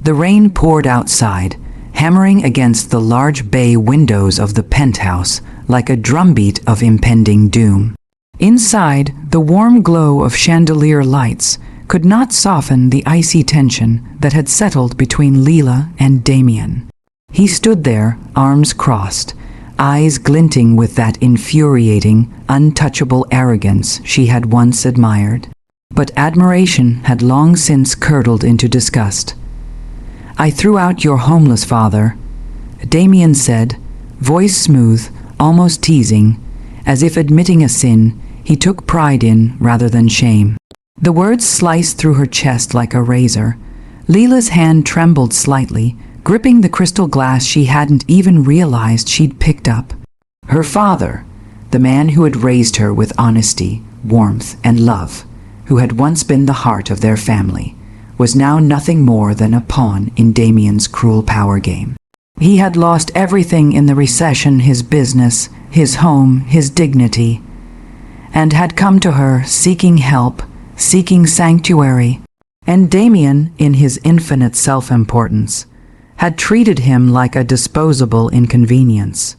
The rain poured outside, hammering against the large bay windows of the penthouse like a drumbeat of impending doom. Inside, the warm glow of chandelier lights could not soften the icy tension that had settled between Leela and Damien. He stood there, arms crossed, eyes glinting with that infuriating, untouchable arrogance she had once admired. But admiration had long since curdled into disgust. "I threw out your homeless father," Damien said, voice smooth, almost teasing, as if admitting a sin he took pride in rather than shame. The words sliced through her chest like a razor. Leela's hand trembled slightly, gripping the crystal glass she hadn't even realized she'd picked up. Her father, the man who had raised her with honesty, warmth, and love, who had once been the heart of their family, was now nothing more than a pawn in Damien's cruel power game. He had lost everything in the recession, his business, his home, his dignity, and had come to her seeking help, seeking sanctuary, and Damien, in his infinite self-importance, had treated him like a disposable inconvenience.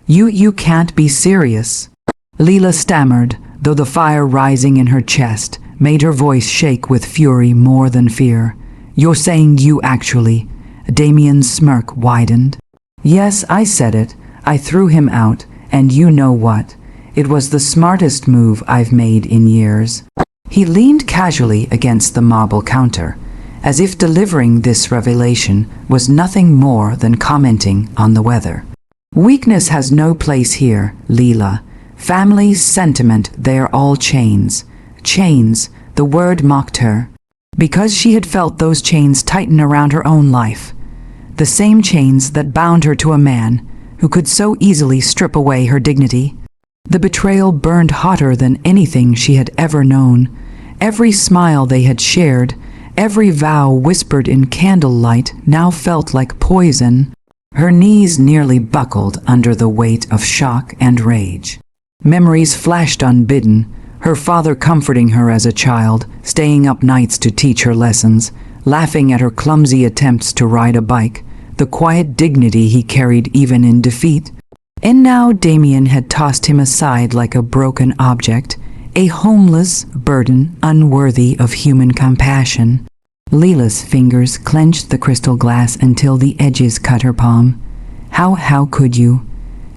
You can't be serious," Leela stammered, though the fire rising in her chest made her voice shake with fury more than fear. "You're saying you actually—" Damien's smirk widened. "Yes, I said it. I threw him out, and you know what? It was the smartest move I've made in years." He leaned casually against the marble counter, as if delivering this revelation was nothing more than commenting on the weather. "Weakness has no place here, Leela. Family, sentiment, they're all chains. Chains," the word mocked her, because she had felt those chains tighten around her own life. The same chains that bound her to a man who could so easily strip away her dignity. The betrayal burned hotter than anything she had ever known. Every smile they had shared, every vow whispered in candlelight now felt like poison. Her knees nearly buckled under the weight of shock and rage. Memories flashed unbidden, her father comforting her as a child, staying up nights to teach her lessons, laughing at her clumsy attempts to ride a bike, the quiet dignity he carried even in defeat. And now Damien had tossed him aside like a broken object, a homeless burden unworthy of human compassion. Leela's fingers clenched the crystal glass until the edges cut her palm. How could you?"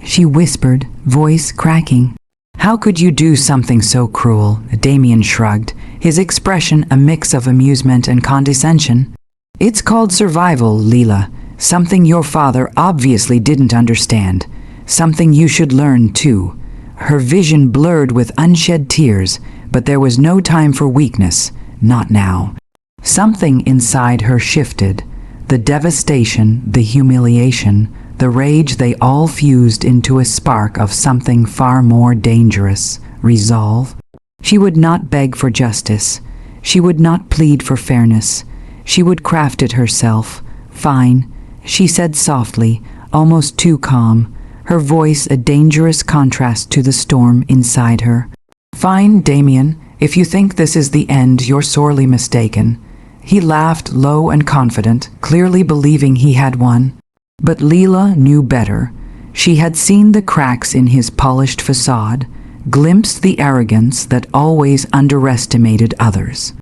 she whispered, voice cracking. "How could you do something so cruel?" Damien shrugged, his expression a mix of amusement and condescension. "It's called survival, Leela. Something your father obviously didn't understand. Something you should learn, too." Her vision blurred with unshed tears, but there was no time for weakness, not now. Something inside her shifted. The devastation, the humiliation, the rage, they all fused into a spark of something far more dangerous: resolve. She would not beg for justice. She would not plead for fairness. She would craft it herself. "Fine," she said softly, almost too calm, her voice a dangerous contrast to the storm inside her. "Fine, Damien, if you think this is the end, you're sorely mistaken." He laughed low and confident, clearly believing he had won. But Leela knew better. She had seen the cracks in his polished facade, glimpsed the arrogance that always underestimated others.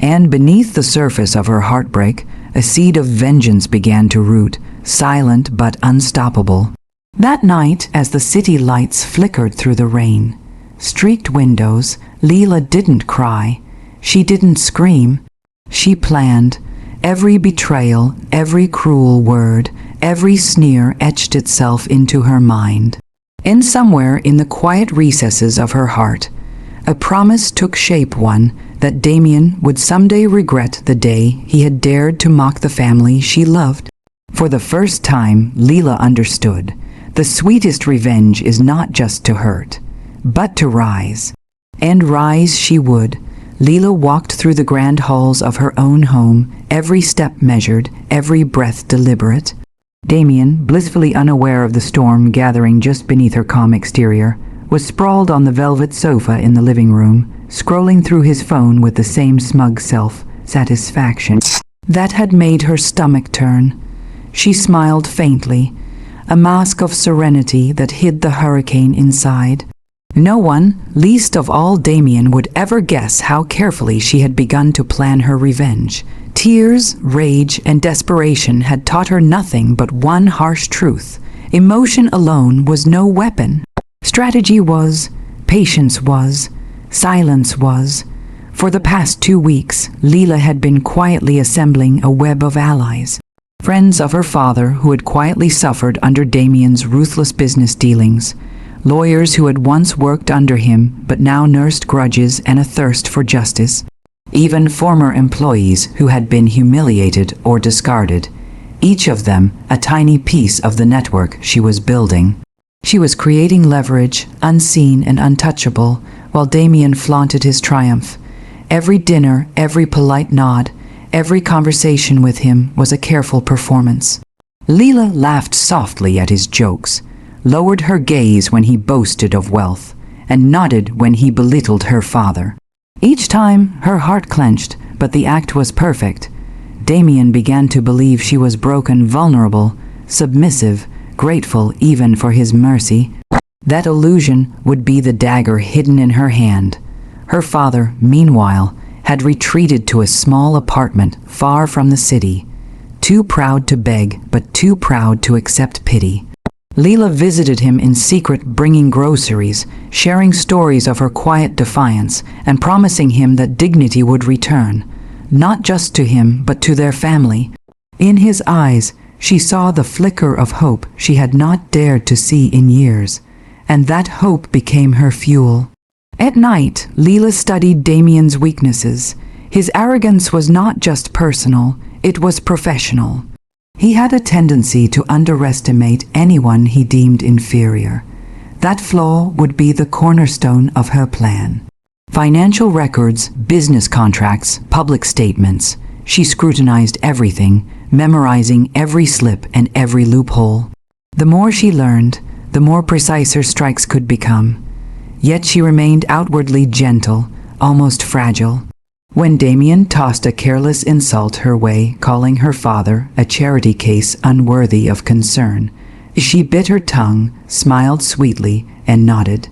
And beneath the surface of her heartbreak, a seed of vengeance began to root, silent but unstoppable. That night, as the city lights flickered through the rain, streaked windows, Leela didn't cry. She didn't scream. She planned. Every betrayal, every cruel word, every sneer etched itself into her mind. And somewhere in the quiet recesses of her heart, a promise took shape, one that Damien would someday regret the day he had dared to mock the family she loved. For the first time, Leela understood. The sweetest revenge is not just to hurt, but to rise. And rise she would. Leela walked through the grand halls of her own home, every step measured, every breath deliberate. Damien, blissfully unaware of the storm gathering just beneath her calm exterior, was sprawled on the velvet sofa in the living room, scrolling through his phone with the same smug self-satisfaction. That had made her stomach turn. She smiled faintly, a mask of serenity that hid the hurricane inside. No one, least of all Damien, would ever guess how carefully she had begun to plan her revenge. Tears, rage, and desperation had taught her nothing but one harsh truth. Emotion alone was no weapon. Strategy was, patience was, silence was. For the past 2 weeks, Leela had been quietly assembling a web of allies. Friends of her father who had quietly suffered under Damien's ruthless business dealings. Lawyers who had once worked under him but now nursed grudges and a thirst for justice. Even former employees who had been humiliated or discarded. Each of them a tiny piece of the network she was building. She was creating leverage, unseen and untouchable, while Damien flaunted his triumph. Every dinner, every polite nod, every conversation with him was a careful performance. Leela laughed softly at his jokes, lowered her gaze when he boasted of wealth, and nodded when he belittled her father. Each time, her heart clenched, but the act was perfect. Damien began to believe she was broken, vulnerable, submissive, grateful even for his mercy. That illusion would be the dagger hidden in her hand. Her father, meanwhile, had retreated to a small apartment far from the city, too proud to beg, but too proud to accept pity. Leela visited him in secret, bringing groceries, sharing stories of her quiet defiance, and promising him that dignity would return, not just to him, but to their family. In his eyes, she saw the flicker of hope she had not dared to see in years, and that hope became her fuel. At night, Leela studied Damien's weaknesses. His arrogance was not just personal, it was professional. He had a tendency to underestimate anyone he deemed inferior. That flaw would be the cornerstone of her plan. Financial records, business contracts, public statements. She scrutinized everything, memorizing every slip and every loophole. The more she learned, the more precise her strikes could become. Yet she remained outwardly gentle, almost fragile. When Damien tossed a careless insult her way, calling her father a charity case unworthy of concern, she bit her tongue, smiled sweetly, and nodded.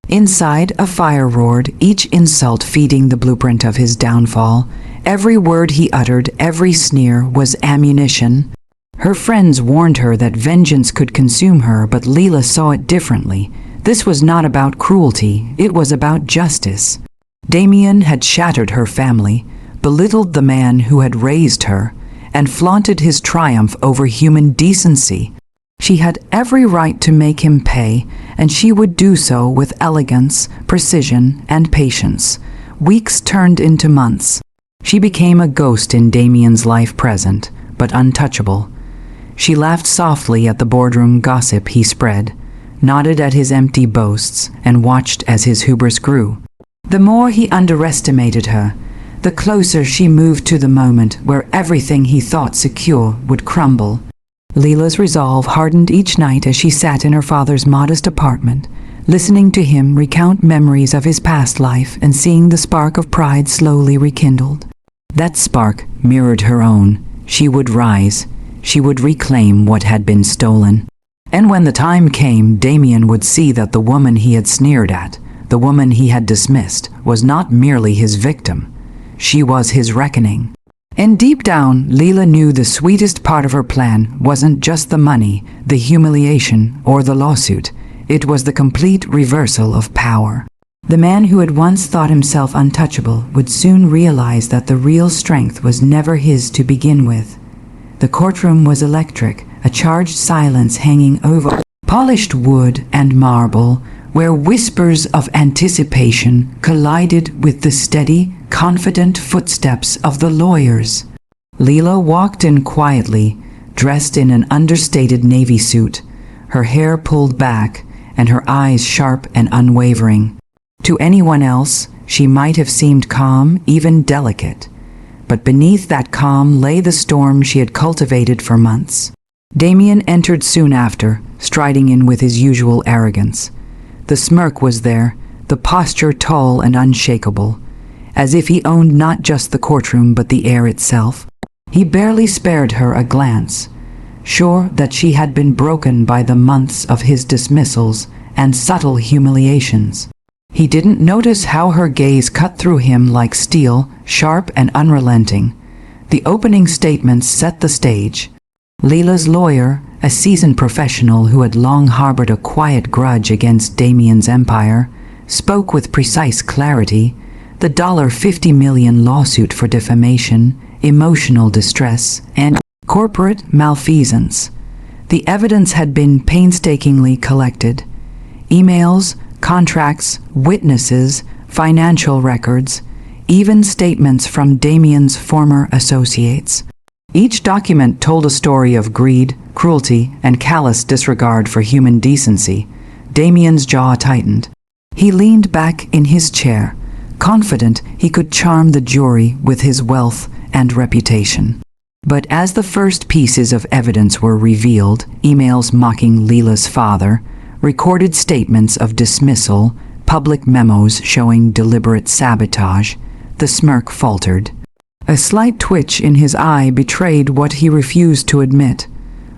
Inside, a fire roared, each insult feeding the blueprint of his downfall. Every word he uttered, every sneer, was ammunition. Her friends warned her that vengeance could consume her, but Leela saw it differently. This was not about cruelty, it was about justice. Damien had shattered her family, belittled the man who had raised her, and flaunted his triumph over human decency. She had every right to make him pay, and she would do so with elegance, precision, and patience. Weeks turned into months. She became a ghost in Damien's life, present, but untouchable. She laughed softly at the boardroom gossip he spread, nodded at his empty boasts, and watched as his hubris grew. The more he underestimated her, the closer she moved to the moment where everything he thought secure would crumble. Leela's resolve hardened each night as she sat in her father's modest apartment, listening to him recount memories of his past life and seeing the spark of pride slowly rekindled. That spark mirrored her own. She would rise. She would reclaim what had been stolen. And when the time came, Damien would see that the woman he had sneered at, the woman he had dismissed, was not merely his victim. She was his reckoning. And deep down, Leela knew the sweetest part of her plan wasn't just the money, the humiliation, or the lawsuit. It was the complete reversal of power. The man who had once thought himself untouchable would soon realize that the real strength was never his to begin with. The courtroom was electric, a charged silence hanging over polished wood and marble, where whispers of anticipation collided with the steady, confident footsteps of the lawyers. Leela walked in quietly, dressed in an understated navy suit, her hair pulled back and her eyes sharp and unwavering. To anyone else, she might have seemed calm, even delicate. But beneath that calm lay the storm she had cultivated for months. Damien entered soon after, striding in with his usual arrogance. The smirk was there, the posture tall and unshakable, as if he owned not just the courtroom but the air itself. He barely spared her a glance, sure that she had been broken by the months of his dismissals and subtle humiliations. He didn't notice how her gaze cut through him like steel, sharp and unrelenting. The opening statements set the stage. Leela's lawyer, a seasoned professional who had long harbored a quiet grudge against Damien's empire, spoke with precise clarity. The $50 million lawsuit for defamation, emotional distress, and corporate malfeasance. The evidence had been painstakingly collected. Emails, contracts, witnesses, financial records, even statements from Damien's former associates. Each document told a story of greed, cruelty, and callous disregard for human decency. Damien's jaw tightened. He leaned back in his chair, confident he could charm the jury with his wealth and reputation. But as the first pieces of evidence were revealed, emails mocking Leela's father, recorded statements of dismissal, public memos showing deliberate sabotage, the smirk faltered. A slight twitch in his eye betrayed what he refused to admit.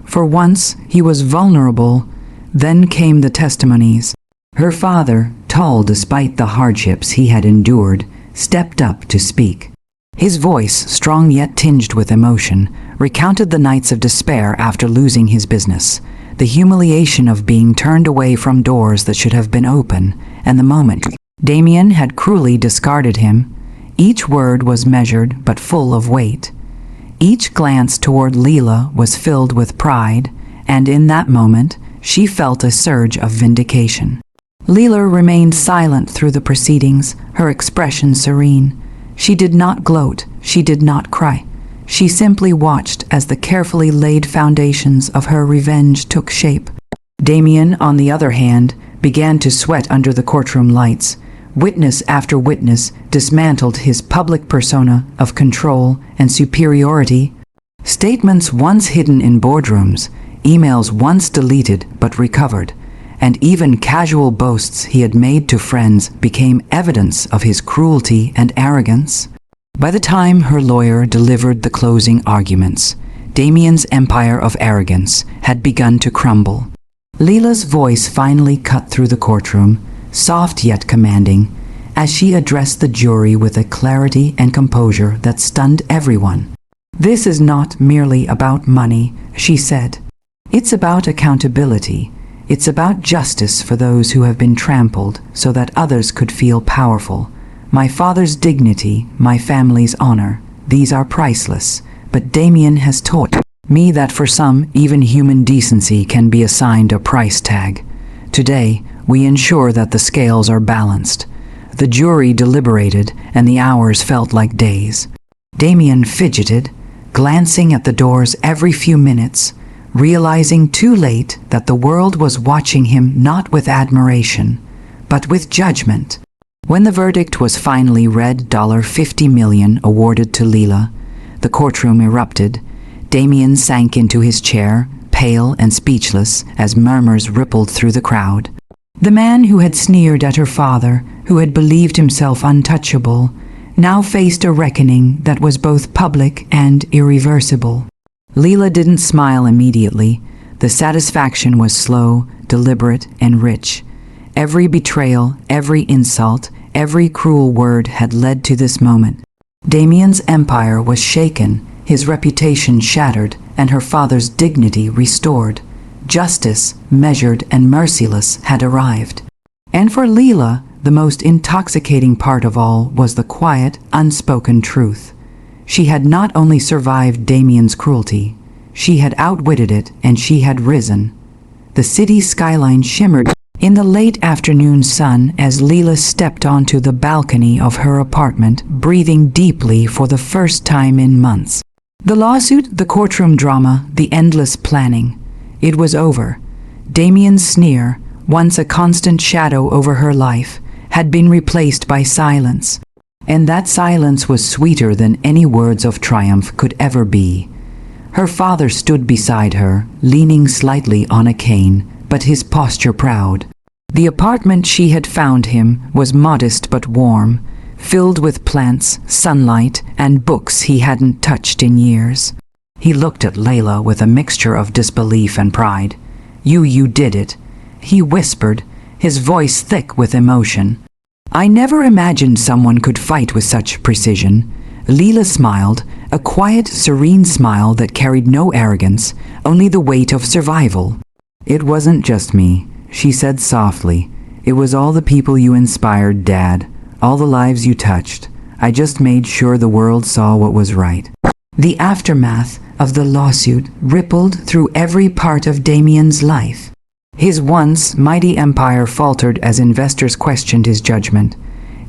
For once, he was vulnerable. Then came the testimonies. Her father, tall despite the hardships he had endured, stepped up to speak. His voice, strong yet tinged with emotion, recounted the nights of despair after losing his business, the humiliation of being turned away from doors that should have been open, and the moment Damien had cruelly discarded him. Each word was measured but full of weight. Each glance toward Leela was filled with pride, and in that moment she felt a surge of vindication. Leela remained silent through the proceedings, her expression serene. She did not gloat, she did not cry. She simply watched as the carefully laid foundations of her revenge took shape. Damien, on the other hand, began to sweat under the courtroom lights. Witness after witness dismantled his public persona of control and superiority. Statements once hidden in boardrooms, emails once deleted but recovered, and even casual boasts he had made to friends became evidence of his cruelty and arrogance. By the time her lawyer delivered the closing arguments, Damien's empire of arrogance had begun to crumble. Leela's voice finally cut through the courtroom, soft yet commanding, as she addressed the jury with a clarity and composure that stunned everyone. "This is not merely about money," she said. "It's about accountability. It's about justice for those who have been trampled so that others could feel powerful. My father's dignity, my family's honor, these are priceless, but Damien has taught me that for some, even human decency can be assigned a price tag. Today, we ensure that the scales are balanced." The jury deliberated, and the hours felt like days. Damien fidgeted, glancing at the doors every few minutes, realizing too late that the world was watching him not with admiration, but with judgment. When the verdict was finally read, $50 million awarded to Leela, the courtroom erupted. Damien sank into his chair, pale and speechless, as murmurs rippled through the crowd. The man who had sneered at her father, who had believed himself untouchable, now faced a reckoning that was both public and irreversible. Leela didn't smile immediately. The satisfaction was slow, deliberate, and rich. Every betrayal, every insult, every cruel word had led to this moment. Damien's empire was shaken, his reputation shattered, and her father's dignity restored. Justice, measured and merciless, had arrived. And for Leela, the most intoxicating part of all was the quiet, unspoken truth. She had not only survived Damien's cruelty, she had outwitted it, and she had risen. The city's skyline shimmered in the late afternoon sun as Leela stepped onto the balcony of her apartment, breathing deeply for the first time in months. The lawsuit, the courtroom drama, the endless planning. It was over. Damien's sneer, once a constant shadow over her life, had been replaced by silence. And that silence was sweeter than any words of triumph could ever be. Her father stood beside her, leaning slightly on a cane, but his posture proud. The apartment she had found him was modest but warm, filled with plants, sunlight, and books he hadn't touched in years. He looked at Layla with a mixture of disbelief and pride. You did it," he whispered, his voice thick with emotion. "I never imagined someone could fight with such precision." Leela smiled, a quiet, serene smile that carried no arrogance, only the weight of survival. "It wasn't just me," she said softly. "It was all the people you inspired, Dad, all the lives you touched. I just made sure the world saw what was right." The aftermath of the lawsuit rippled through every part of Damien's life. His once mighty empire faltered as investors questioned his judgment.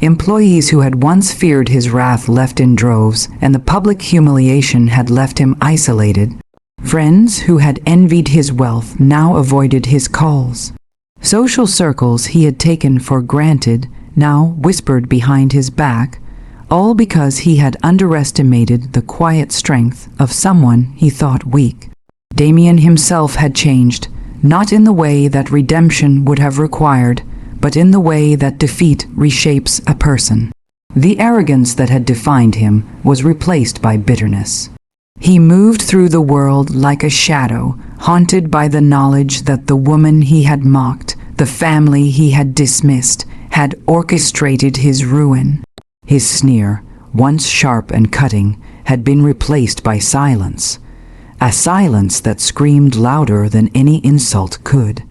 Employees who had once feared his wrath left in droves, and the public humiliation had left him isolated. Friends who had envied his wealth now avoided his calls. Social circles he had taken for granted now whispered behind his back, all because he had underestimated the quiet strength of someone he thought weak. Damien himself had changed, not in the way that redemption would have required, but in the way that defeat reshapes a person. The arrogance that had defined him was replaced by bitterness. He moved through the world like a shadow, haunted by the knowledge that the woman he had mocked, the family he had dismissed, had orchestrated his ruin. His sneer, once sharp and cutting, had been replaced by silence, a silence that screamed louder than any insult could.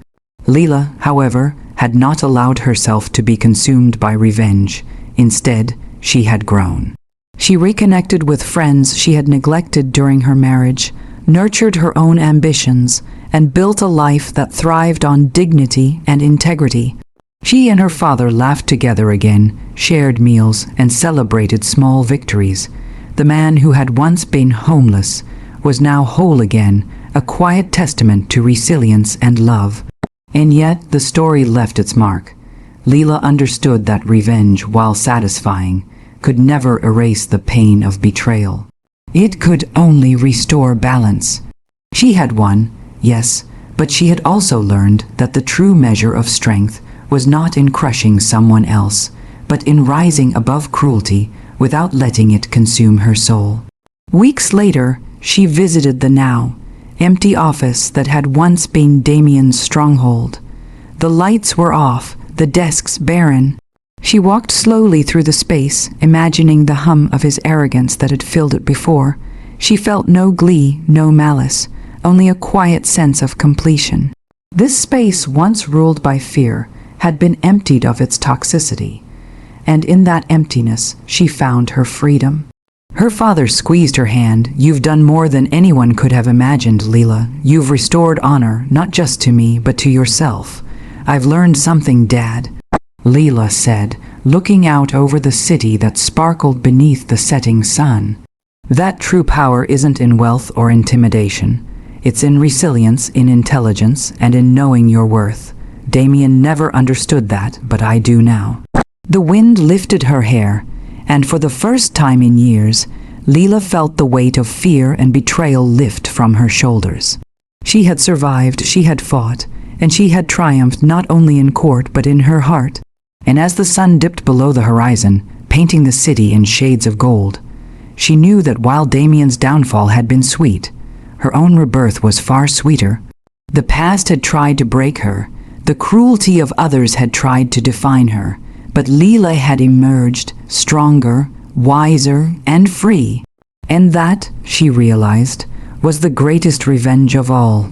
Leela, however, had not allowed herself to be consumed by revenge. Instead, she had grown. She reconnected with friends she had neglected during her marriage, nurtured her own ambitions, and built a life that thrived on dignity and integrity. She and her father laughed together again, shared meals, and celebrated small victories. The man who had once been homeless was now whole again, a quiet testament to resilience and love. And yet the story left its mark. Leela understood that revenge, while satisfying, could never erase the pain of betrayal. It could only restore balance. She had won, yes, but she had also learned that the true measure of strength was not in crushing someone else, but in rising above cruelty without letting it consume her soul. Weeks later, she visited the now empty office that had once been Damien's stronghold. The lights were off, the desks barren. She walked slowly through the space, imagining the hum of his arrogance that had filled it before. She felt no glee, no malice, only a quiet sense of completion. This space, once ruled by fear, had been emptied of its toxicity, and in that emptiness she found her freedom. Her father squeezed her hand. "You've done more than anyone could have imagined, Leela. You've restored honor, not just to me, but to yourself." "I've learned something, Dad," Leela said, looking out over the city that sparkled beneath the setting sun. "That true power isn't in wealth or intimidation. It's in resilience, in intelligence, and in knowing your worth. Damien never understood that, but I do now." The wind lifted her hair, and for the first time in years, Leela felt the weight of fear and betrayal lift from her shoulders. She had survived, she had fought, and she had triumphed not only in court but in her heart. And as the sun dipped below the horizon, painting the city in shades of gold, she knew that while Damien's downfall had been sweet, her own rebirth was far sweeter. The past had tried to break her, the cruelty of others had tried to define her, but Leela had emerged stronger, wiser, and free. And that, she realized, was the greatest revenge of all.